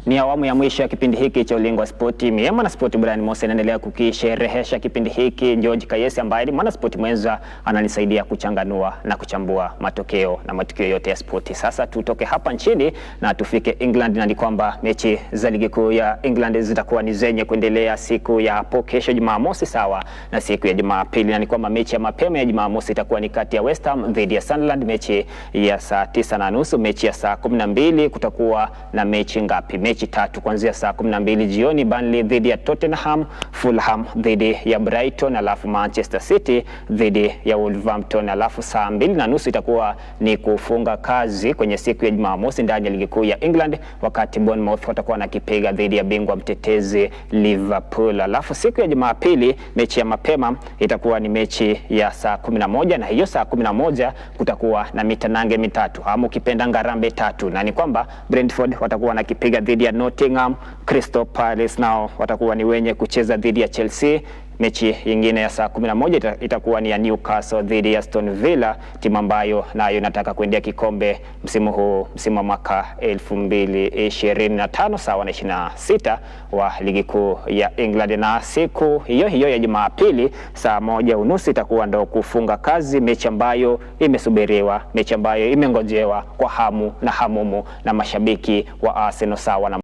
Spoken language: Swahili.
Ni awamu ya mwisho ya kipindi hiki cha Ulingo wa Spoti. Mimi na Spoti Brian Mose anaendelea kukisherehesha kipindi hiki. George Kayesi ambaye ni mwana spoti mwenza ananisaidia kuchanganua na kuchambua matokeo na matukio yote ya spoti. Sasa tutoke hapa nchini na tufike England, na ni kwamba mechi za ligi kuu ya England zitakuwa ni zenye kuendelea siku ya hapo kesho Jumamosi sawa na siku ya Jumapili, na ni kwamba mechi ya mapema ya Jumamosi itakuwa ni kati ya West Ham dhidi ya Sunderland, mechi ya saa 9:30. Mechi ya saa 12 kutakuwa na mechi ngapi? Mechi tatu kuanzia saa 12 jioni: Burnley dhidi ya Tottenham, Fulham dhidi ya Brighton, alafu Manchester City dhidi ya Wolverhampton. Alafu saa 2:30 itakuwa ni kufunga kazi kwenye siku ya Jumamosi ndani ya ligi kuu ya England, wakati Bournemouth watakuwa na kipiga dhidi ya bingwa mtetezi Liverpool. Alafu siku ya Jumapili mechi ya mapema itakuwa ni mechi ya saa 11, na hiyo saa 11 kutakuwa na mitanange mitatu ama ukipenda ngarambe tatu, na ni kwamba Brentford watakuwa na kipiga dhidi ya Nottingham, Crystal Palace nao watakuwa ni wenye kucheza dhidi ya Chelsea. Mechi nyingine ya saa 11 itakuwa ni ya Newcastle dhidi ya Aston Villa, timu ambayo nayo inataka kuendea kikombe msimu huu, msimu wa mwaka 2025 sawa na 26 wa ligi kuu ya England. Na siku hiyo hiyo ya Jumapili saa 1:30 itakuwa ndo kufunga kazi mechi ambayo imesubiriwa, mechi ambayo imengojewa kwa hamu na hamumu na mashabiki wa Arsenal sawa na